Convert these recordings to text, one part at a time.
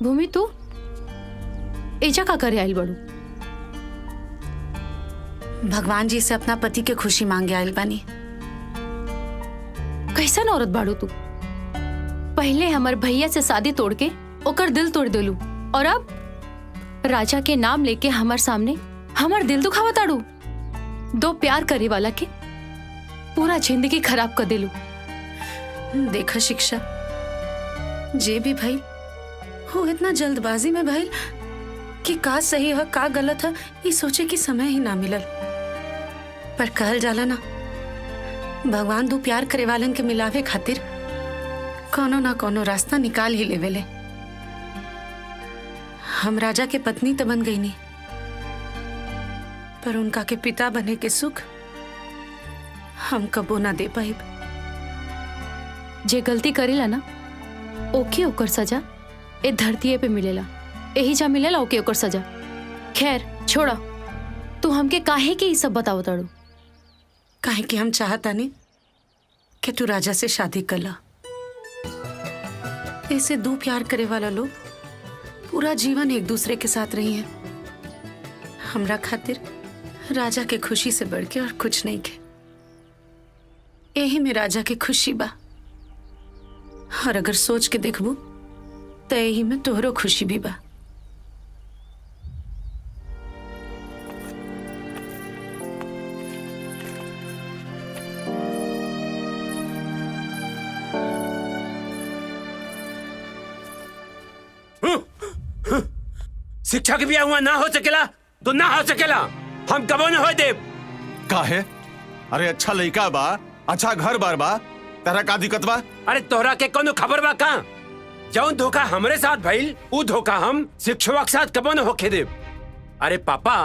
भूमि तू एजा का करे आइल बड़ू? भगवान जी से अपना पति के खुशी मांगे आइल बानी। कैसन औरत बाड़ू तू? पहले हमार भैया से शादी तोड़ के ओकर दिल तोड़ देलू, और अब राजा के नाम लेके हमार सामने हमार दिल दुखावा ताड़ू। दो प्यार करे वाला के पूरा जिंदगी खराब कर देलू। देखा शिक्षा, जे भी भाई वो इतना जल्दबाजी में भाई कि का सही है का गलत है ये सोचे कि समय ही ना मिलल। पर कहल जाला ना, भगवान दो प्यार करे वालन के मिलावे खातिर कोनो ना कोनो रास्ता निकाल ही लेवेले। हम राजा के पत्नी तो बन गई नहीं, पर उनका के पिता बने के सुख हम कबो ना दे पाइब। जे गलती करेला ना ओके ओकर सजा ए धरती पे मिलेला, यही जा मिलेला ओके ओकर सजा। खैर छोड़ा, तू हमके काहे के ये सब बताओ ताड़ू? काहे कि हम चाहता नहीं कि तू राजा से शादी कर ला। ऐसे दो प्यार करे वाला लोग पूरा जीवन एक दूसरे के साथ रही हैं। हमरा खातिर राजा के खुशी से बढ़ के और कुछ नहीं के। यही में राजा की खुशी बा, और अगर सोच के देखबू तो यही में तोहरो खुशी भी बा। शिक्षा के बिया हुआ ना हो सकेला तो ना हो सकेला, हम कबो न हो देव। काहे? अरे अच्छा लड़का बा, अच्छा घर बार बा, तेरा का दिक्कत बा? अरे तोहरा के कोनो खबर बा का? जौन धोखा हमरे साथ भइल उ धोखा हम शिक्षवा के साथ कबो न होके देव। अरे पापा,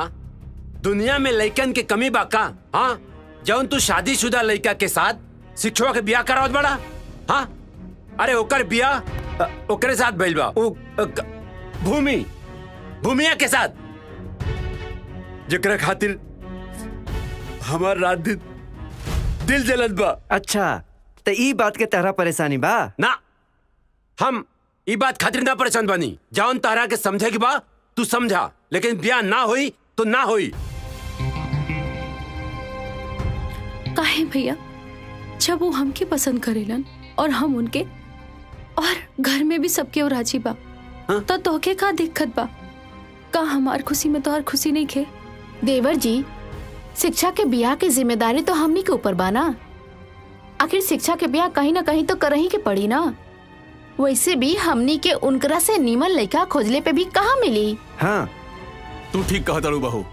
दुनिया में लड़कन के कमी बा का? हाँ, जौन तू शादीशुदा लड़का के साथ शिक्षवा के बिया करावत बड़ा। हाँ, अरे ओकर बिया ओकरे साथ भइल बा, भूमिया के साथ, जेकरा खातिर हमार रात दिन दिल जलत बा। अच्छा, तो ई बात के तहरा परेशानी बा ना? हम ई बात खातिर ना परेशान बनी। जौन तारा के समझे की बा तू समझा, लेकिन ब्याह ना होई तो ना होई। काहे भैया, जब वो हमके पसंद करेलन और हम उनके, और घर में भी सबके राजी बा, तो तोहके का दिक्कत बा? का हमार खुशी में तोहर खुशी नहीं खे? देवर जी, शिक्षा के बियाह की जिम्मेदारी तो हमनी के ऊपर बा ना। आखिर शिक्षा के बियाह कहीं ना कहीं तो करही के पड़ी ना। वैसे भी हमनी के उनकरा से नीमन लड़का खोजले पे भी कहाँ मिली। हाँ, तू ठीक कहत अड़ू बहू।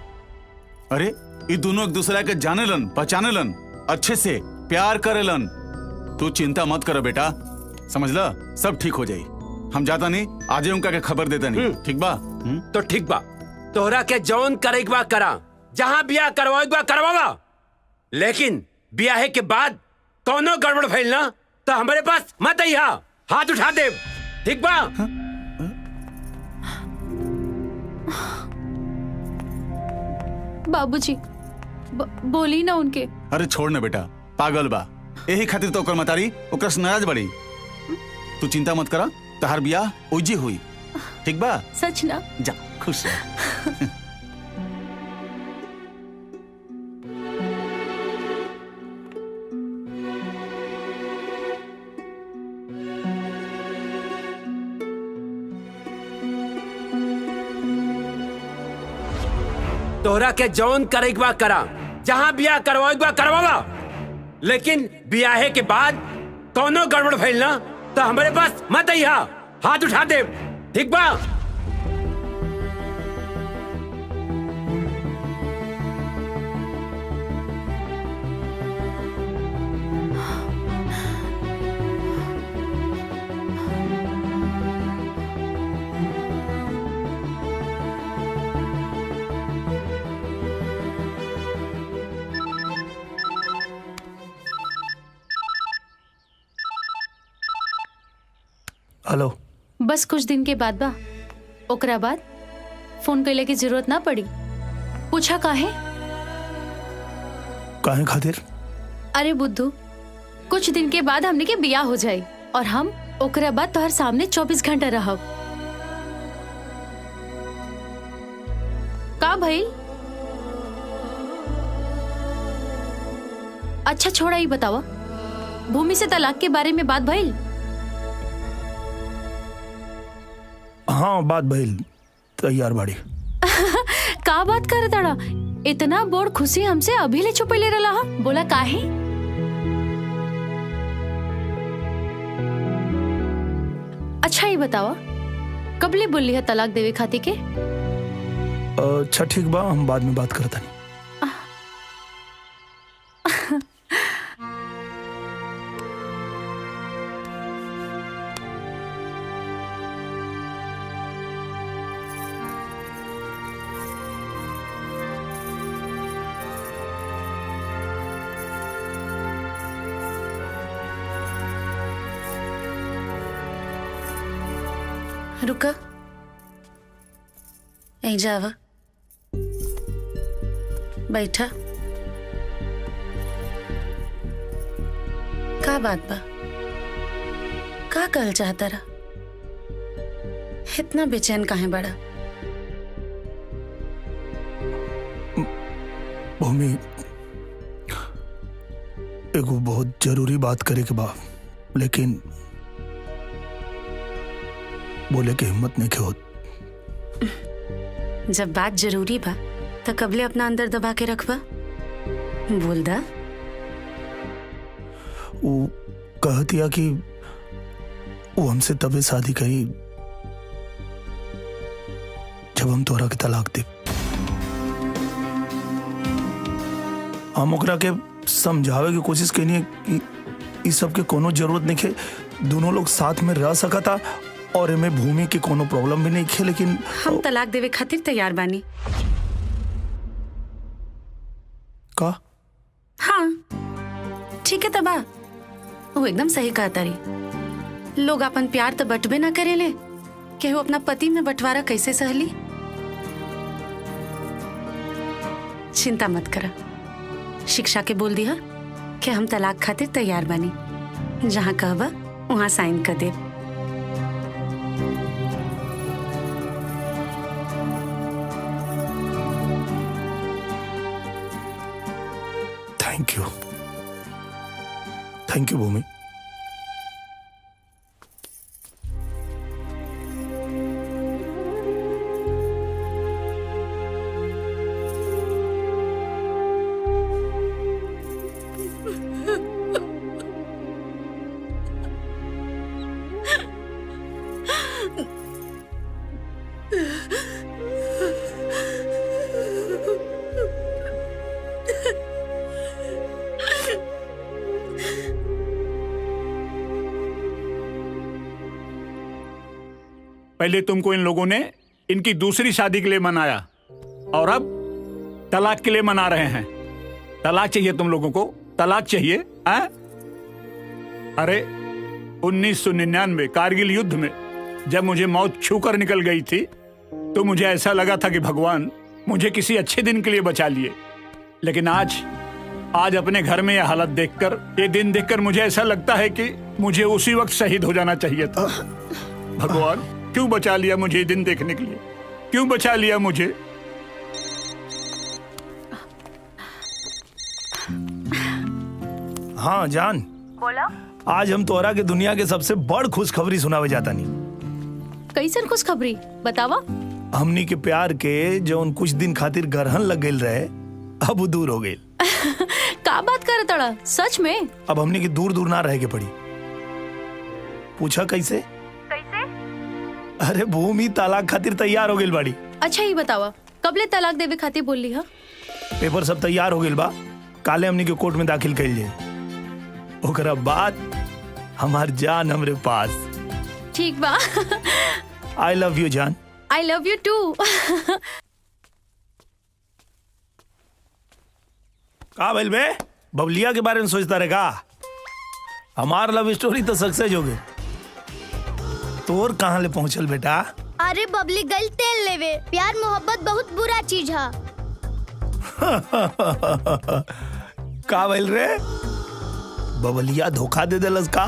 अरे ये दोनों एक दूसरा के जानेलन, पहचानेलन, अच्छे से प्यार करेलन। तू चिंता मत करो बेटा, समझला, सब ठीक हो जाई। हम जाता नहीं, आज उनका के खबर देता नहीं, ठीक बा? तो ठीक बा, तोहरा के जौन करे बा करा, जहाँ ब्याह करवाए बा करवावा, लेकिन ब्याह के बाद कोनो गड़बड़ भइल ना तो हमारे पास मत आइहा, हाथ उठा दे, ठीक बा? बाबूजी बोली ना उनके। अरे छोड़ ना बेटा, पागल बा, यही खातिर तो ओकर मतारी ओकर से नाराज बड़ी। तू चिंता मत करा, तहार बियाह उजी हुई, ठीक बा? सच ना? जा खुश रह। तोहरा के जौन करे बा करा, जहाँ ब्याह करवाए बा करवावा, लेकिन ब्याह के बाद कोनो गड़बड़ भइल ना तो हमारे पास मत आइहा, हाथ उठा दे, ठीक बा? हेलो। बस कुछ दिन के बाद बा, ओकरा बाद फोन कैले की जरूरत ना पड़ी। पूछा काहे? काहे खातिर? अरे बुद्धू, कुछ दिन के बाद हमने के बियाह हो जाए और हम ओकरा बाद तोहर सामने 24 घंटा रहब। भइल? अच्छा छोड़ा, ही बतावा, भूमि से तलाक के बारे में बात भइल? हाँ बात भइल, तैयार बाड़ी। का बात कर ताड़ा? इतना बोड़ खुशी हमसे अभी ले छुपैले रहला हा? बोला काहे? अच्छा ही बतावा, कबले बोली है तलाक देवे खाती के? अच्छा ठीक बा, हम बाद में बात करता नहीं। रुका, यहीं जावा, बैठा। का बात बा? का कहल चाहता रहा? इतना बेचैन काहे बड़ा? भूमि, एगो बहुत जरूरी बात करे के बा, लेकिन बोले के हिम्मत नहीं के होत। जब बात जरूरी बा तो कबले अपना अंदर दबा के रखबा? बोल दा। वो कहतिया कि वो हमसे तबे शादी करी जब हम तोरा के तलाक दे। हम ओकरा के समझावे की कोशिश कनी है कि इस सब के कोनो जरूरत नहीं है, दोनों लोग साथ में रह सकता और एमे भूमि की कोनो प्रॉब्लम भी नहीं है, लेकिन हम तलाक देवे खातिर तैयार बानी। का? हाँ ठीक है तबा, वो एकदम सही कहा तारी। लोग अपन प्यार तो बटबे ना करेले, कि वो अपना पति में बंटवारा कैसे सहली। चिंता मत करा, शिक्षा के बोल दिया कि हम तलाक खातिर तैयार बानी, जहाँ कहबा वहाँ साइन कर दे। थैंक यू भूमि। पहले तुमको इन लोगों ने इनकी दूसरी शादी के लिए मनाया और अब तलाक के लिए मना रहे हैं। तलाक चाहिए तुम लोगों को, तलाक चाहिए हैं? अरे 1999 कारगिल युद्ध में जब मुझे मौत छूकर निकल गई थी तो मुझे ऐसा लगा था कि भगवान मुझे किसी अच्छे दिन के लिए बचा लिए, लेकिन आज अपने घर में यह हालत देखकर, ये दिन देखकर मुझे ऐसा लगता है कि मुझे उसी वक्त शहीद हो जाना चाहिए था। भगवान क्यों बचा लिया मुझे ये दिन देखने के लिए? क्यों बचा लिया मुझे? हाँ जान, बोला। आज हम तोरा के दुनिया के सबसे बड़ खुशखबरी सुनावे जाता नहीं। कैसन खुशखबरी बतावा? हमनी के प्यार के जो उन कुछ दिन खातिर गरहन लग गई रहे, अब दूर हो गई। का बात कर तड़ा? सच में? अब हमनी के दूर दूर ना रह के पड़ी। पूछा कैसे? अरे भूमि तलाक खातिर तैयार हो गई बाड़ी। अच्छा ही बतावा, कबले तलाक देवे खातिर बोल ली हा? पेपर सब तैयार हो गई बा, काले हमनी के कोर्ट में दाखिल कर लिए, ओकरा बाद हमार जान हमरे पास। ठीक बा। आई लव यू जान। I love you too. का भइल बे? बबलिया के बारे में सोचता रहेगा? हमार लव स्टोरी तो सक्सेस हो गई, तोर कहाँ ले पहुंचल बेटा? अरे बबली गल तेल लेवे, प्यार मोहब्बत बहुत बुरा चीज है। का भइल रे? बबलिया धोखा दे देलस का?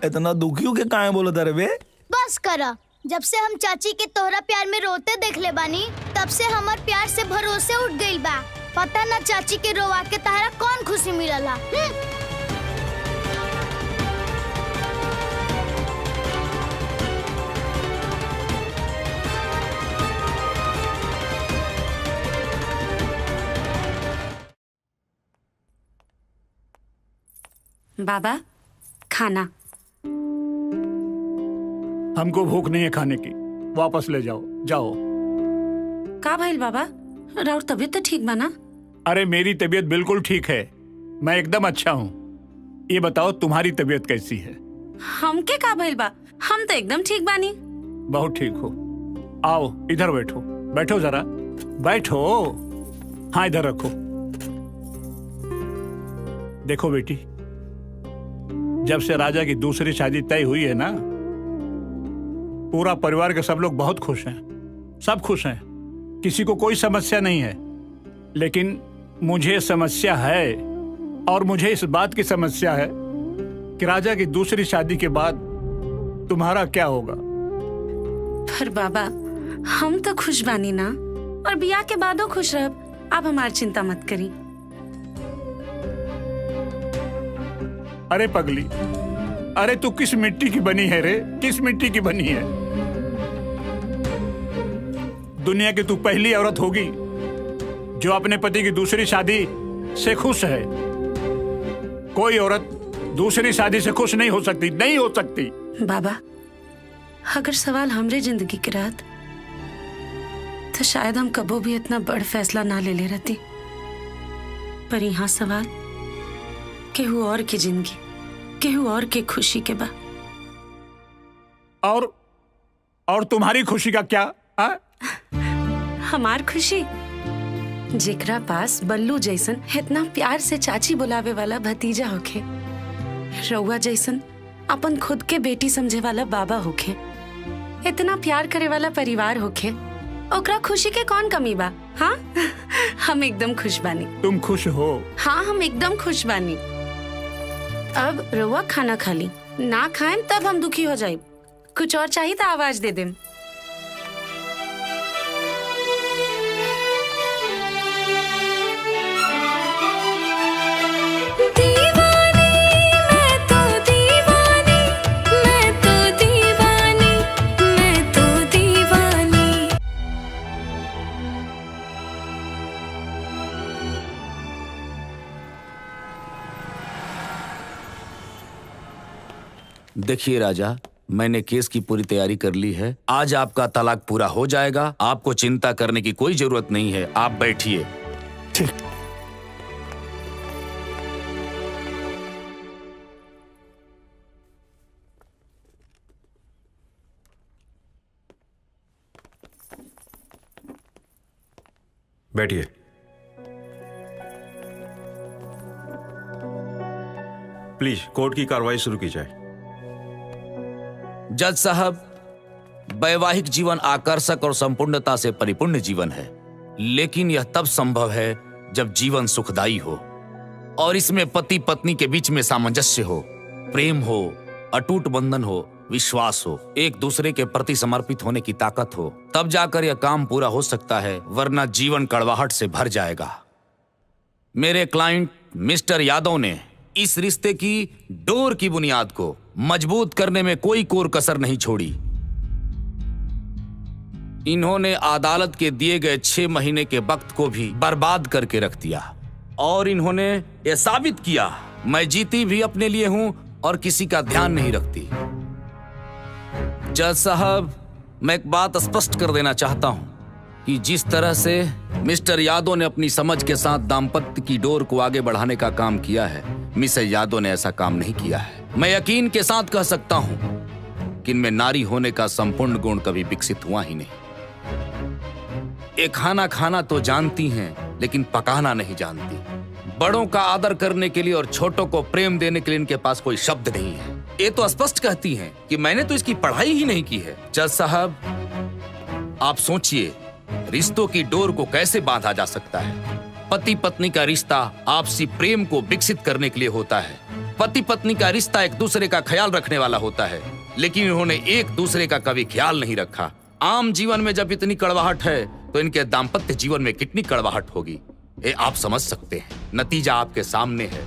इतना दुखियों के काहे बोलत रे बे? बस करा, जब से हम चाची के तोहरा प्यार में रोते देख ले बानी, तब से हमार प्यार से भरोसे उठ गइल बा। पता ना चाची के रोवा के तहरा कौन खुशी मिलला। बाबा खाना। हमको भूख नहीं है खाने की, वापस ले जाओ। जाओ। का भइल बाबा? राउर तबीयत तो ठीक बा ना? अरे मेरी तबीयत बिल्कुल ठीक है, मैं एकदम अच्छा हूँ। ये बताओ तुम्हारी तबीयत कैसी है? हमके का भइल बा? हम तो एकदम ठीक बानी। बहुत ठीक हो। आओ इधर बैठो, बैठो जरा, बैठो। हाँ इधर रखो। देखो बेटी, जब से राजा की दूसरी शादी तय हुई है ना, पूरा परिवार के सब लोग बहुत खुश हैं, सब खुश हैं, किसी को कोई समस्या नहीं है। लेकिन मुझे समस्या है, और मुझे इस बात की समस्या है कि राजा की दूसरी शादी के बाद तुम्हारा क्या होगा। पर बाबा हम तो खुश बानी ना, और बियाह के बादो खुश रहब। आप हमारी चिंता मत करी। अरे पगली, अरे तू किस मिट्टी की बनी है रे? किस मिट्टी की बनी है? दुनिया की तू पहली औरत होगी जो अपने पति की दूसरी शादी से खुश है। कोई औरत दूसरी शादी से खुश नहीं हो सकती, नहीं हो सकती। बाबा अगर सवाल हमरे जिंदगी के रहत तो शायद हम कबो भी इतना बड़ फैसला ना ले रहती। पर यहाँ सवाल केहू और की जिंदगी, केहू और के खुशी के बा। और तुम्हारी खुशी का क्या? हमार खुशी, जेकरा पास बल्लू जैसन इतना प्यार से चाची बुलावे वाला भतीजा होखे, रउआ जैसन अपन खुद के बेटी समझे वाला बाबा होखे, इतना प्यार करे वाला परिवार होखे, ओकरा खुशी के कौन कमी बा? हाँ हम एकदम खुश बानी। तुम खुश हो? हाँ हम एकदम खुश बानी। अब रउआ खाना खा ली, ना खाएं तब हम दुखी हो जाए। कुछ और चाहिए तो आवाज दे दें। देखिए राजा, मैंने केस की पूरी तैयारी कर ली है। आज आपका तलाक पूरा हो जाएगा। आपको चिंता करने की कोई जरूरत नहीं है। आप बैठिए। ठीक। बैठिए। प्लीज कोर्ट की कार्रवाई शुरू की जाए। जज साहब, वैवाहिक जीवन आकर्षक और संपूर्णता से परिपूर्ण जीवन है, लेकिन यह तब संभव है जब जीवन सुखदायी हो और इसमें पति पत्नी के बीच में सामंजस्य हो, प्रेम हो, अटूट बंधन हो, विश्वास हो, एक दूसरे के प्रति समर्पित होने की ताकत हो। तब जाकर यह काम पूरा हो सकता है, वरना जीवन कड़वाहट से भर जाएगा। मेरे क्लाइंट मिस्टर यादव ने इस रिश्ते की डोर की बुनियाद को मजबूत करने में कोई कोर कसर नहीं छोड़ी। इन्होंने अदालत के दिए गए 6 महीने के वक्त को भी बर्बाद करके रख दिया और इन्होंने यह साबित किया मैं जीती भी अपने लिए हूं और किसी का ध्यान नहीं रखती। जज साहब, मैं एक बात स्पष्ट कर देना चाहता हूं कि जिस तरह से मिस्टर यादव ने अपनी समझ के साथ दाम्पत्य की डोर को आगे बढ़ाने का काम किया है, मिसेस यादव ने ऐसा काम नहीं किया है। मैं यकीन के साथ कह सकता हूं कि इनमें नारी होने का संपूर्ण गुण कभी विकसित हुआ ही नहीं। एक खाना खाना तो जानती हैं, लेकिन पकाना नहीं जानती। बड़ों का आदर करने के लिए और छोटों को प्रेम देने के लिए इनके पास कोई शब्द नहीं है। ये तो स्पष्ट कहती हैं कि मैंने तो इसकी पढ़ाई ही नहीं की है। जज साहब, आप सोचिए रिश्तों की डोर को कैसे बांधा जा सकता है। पति पत्नी का रिश्ता आपसी प्रेम को विकसित करने के लिए होता है। पति पत्नी का रिश्ता एक दूसरे का ख्याल रखने वाला होता है, लेकिन इन्होंने एक दूसरे का कभी ख्याल नहीं रखा। आम जीवन में जब इतनी कड़वाहट है तो इनके दाम्पत्य जीवन में कितनी कड़वाहट होगी ये आप समझ सकते हैं। नतीजा आपके सामने है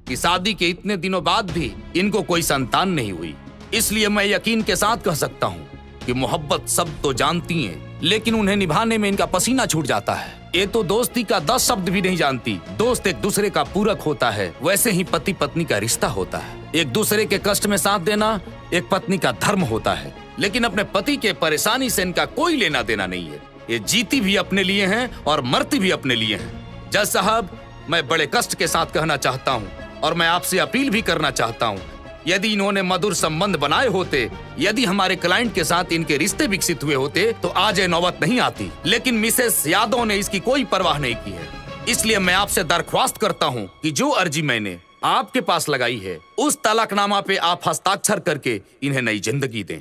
कि शादी के इतने दिनों बाद भी इनको कोई संतान नहीं हुई। इसलिए मैं यकीन के साथ कह सकता हूँ कि मोहब्बत सब तो जानती हैं, लेकिन उन्हें निभाने में इनका पसीना छूट जाता है। ये तो दोस्ती का 10 शब्द भी नहीं जानती। दोस्त एक दूसरे का पूरक होता है, वैसे ही पति पत्नी का रिश्ता होता है। एक दूसरे के कष्ट में साथ देना एक पत्नी का धर्म होता है, लेकिन अपने पति के परेशानी से इनका कोई लेना देना नहीं है। ये जीती भी अपने लिए हैं और मरती भी अपने लिए हैं। जज साहब, मैं बड़े कष्ट के साथ कहना चाहता हूँ और मैं आपसे अपील भी करना चाहता हूँ, यदि इन्होंने मधुर संबंध बनाए होते, यदि हमारे क्लाइंट के साथ इनके रिश्ते विकसित हुए होते तो आज ये नौबत नहीं आती। लेकिन मिसेस यादव ने इसकी कोई परवाह नहीं की है। इसलिए मैं आपसे दरख्वास्त करता हूँ कि जो अर्जी मैंने आपके पास लगाई है उस तलाकनामा पे आप हस्ताक्षर करके इन्हें नई जिंदगी दें।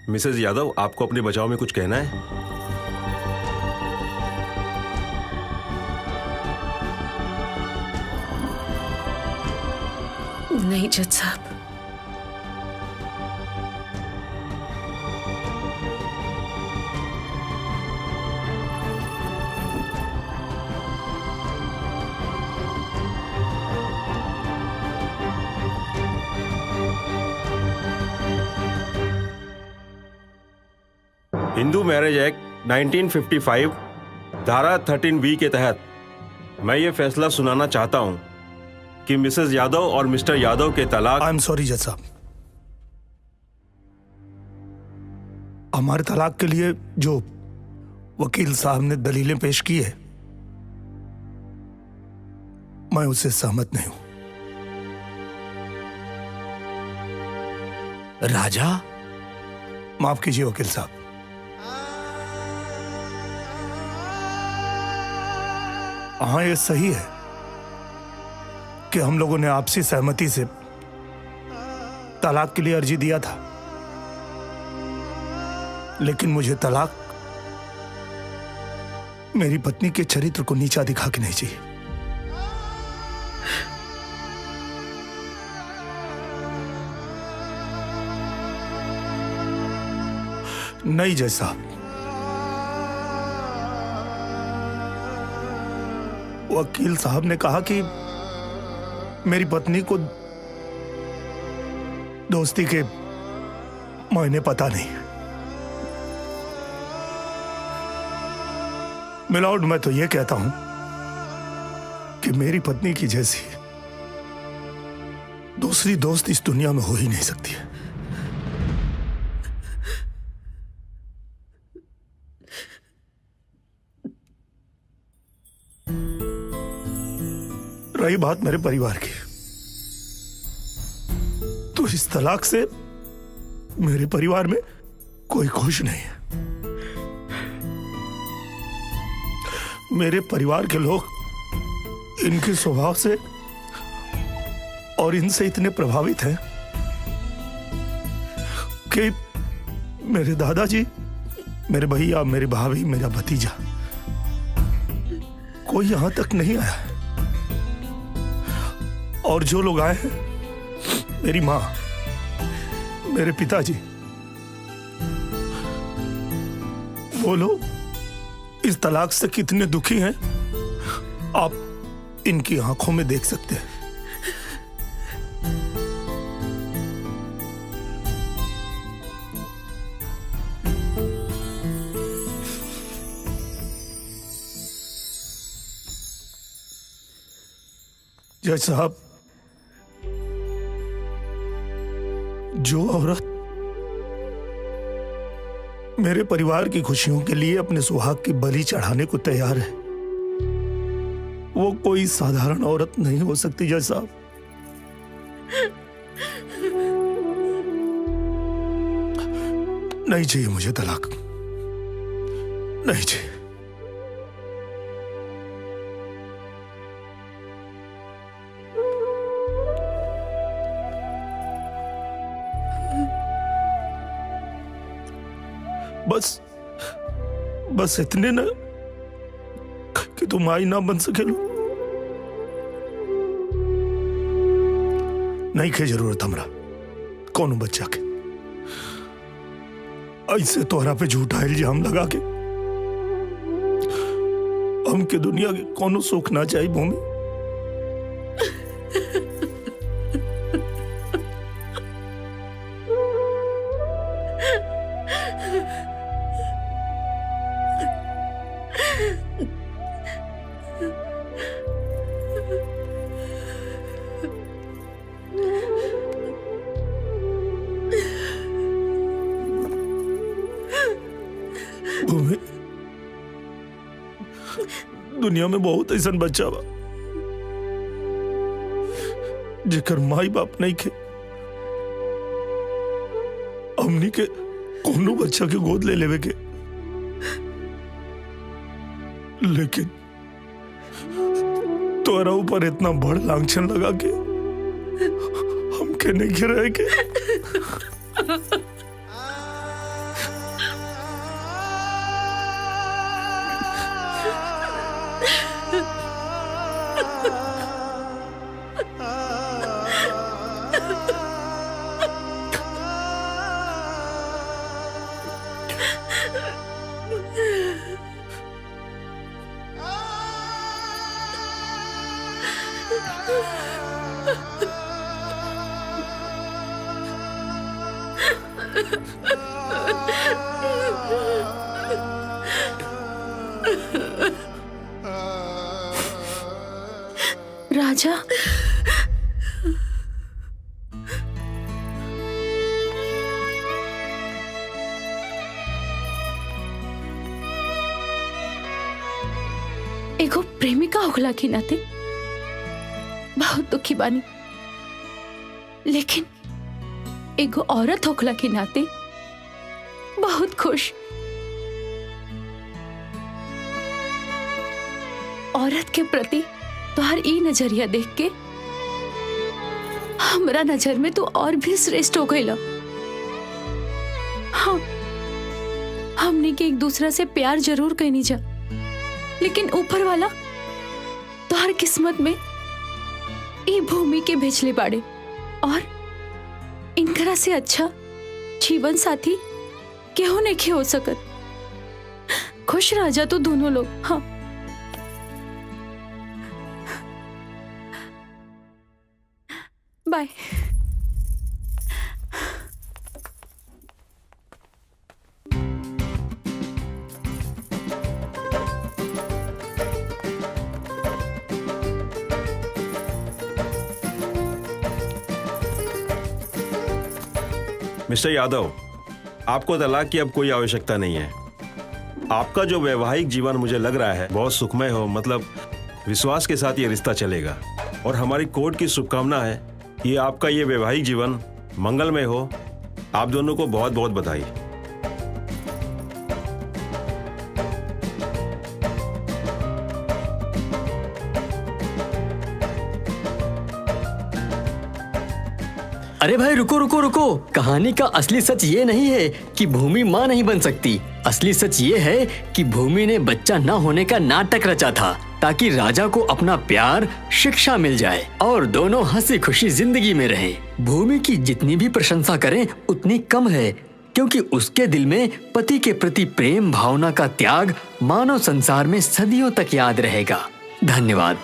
मिसेस यादव, आपको अपने बचाव में कुछ कहना है? नहीं जज साहब। हिंदू मैरिज एक्ट 1955 धारा 13B के तहत मैं ये फैसला सुनाना चाहता हूं कि मिसेस यादव और मिस्टर यादव के तलाक। आई एम सॉरी जज साहब, हमारे तलाक के लिए जो वकील साहब ने दलीलें पेश की है मैं उससे सहमत नहीं हूं। राजा, माफ कीजिए वकील साहब, हाँ ये सही है कि हम लोगों ने आपसी सहमति से तलाक के लिए अर्जी दिया था, लेकिन मुझे तलाक मेरी पत्नी के चरित्र को नीचा दिखा के नहीं चाहिए। नहीं जज साहब, वकील साहब ने कहा कि मेरी पत्नी को दोस्ती के मायने पता नहीं। मिलॉर्ड, मैं तो यह कहता हूं कि मेरी पत्नी की जैसी दूसरी दोस्त इस दुनिया में हो ही नहीं सकती है। रही बात मेरे परिवार की, तो इस तलाक से मेरे परिवार में कोई खुश नहीं है। मेरे परिवार के लोग इनके स्वभाव से और इनसे इतने प्रभावित हैं कि मेरे दादाजी, मेरे भैया, मेरे भाभी, मेरा भतीजा, कोई यहां तक नहीं आया है। और जो लोग आए हैं, मेरी मां, मेरे पिताजी, वो लोग इस तलाक से कितने दुखी हैं आप इनकी आंखों में देख सकते हैं। जज साहब, जो औरत मेरे परिवार की खुशियों के लिए अपने सुहाग की बलि चढ़ाने को तैयार है, वो कोई साधारण औरत नहीं हो सकती। जज साहब, नहीं चाहिए मुझे तलाक, नहीं चाहिए। बस इतने ना कि तुम आई ना बन सके। नहीं के जरूरत हमरा कोनो बच्चा के। ऐसे तोहरा पे झूठा इल्जाम लगा के हमके दुनिया के कोनो सुख ना चाहिए भूमि। भूमि, दुनिया में बहुत ऐसा बच्चा बा जेकर माई बाप नहीं खे। हमनी के कोनो बच्चा के गोद ले लेवे के, लेकिन तोरा ऊपर इतना बड़ लांछन लगा के हमके नहीं गिराए के। राजा, एगो प्रेमिका होखला के नाते बहुत दुखी बानी, लेकिन एगो औरत होखला के नाते बहुत खुश। औरत के प्रति तोहर ई नजरिया देख के हमरा नजर में तो और भी श्रेष्ठ हो गईला। हाँ, हमने के एक दूसरा से प्यार जरूर कहनी जा, लेकिन ऊपर वाला तोहर किस्मत में ई भूमि के भेजले बाड़े, और इनकरा से अच्छा जीवन साथी केहू नहीं हो सकत। खुश रह जा तो दोनों लोग। हाँ, बाय। मिस्टर यादव, आपको तलाक की अब कोई आवश्यकता नहीं है। आपका जो वैवाहिक जीवन मुझे लग रहा है बहुत सुखमय हो, मतलब विश्वास के साथ ये रिश्ता चलेगा, और हमारी कोर्ट की शुभकामना है कि आपका ये वैवाहिक जीवन मंगलमय हो। आप दोनों को बहुत बहुत बधाई। अरे भाई रुको रुको रुको, कहानी का असली सच ये नहीं है कि भूमि माँ नहीं बन सकती। असली सच ये है कि भूमि ने बच्चा न होने का नाटक रचा था ताकि राजा को अपना प्यार, शिक्षा मिल जाए और दोनों हंसी खुशी जिंदगी में रहें। भूमि की जितनी भी प्रशंसा करें उतनी कम है, क्योंकि उसके दिल में पति के प्रति प्रेम भावना का त्याग मानव संसार में सदियों तक याद रहेगा। धन्यवाद।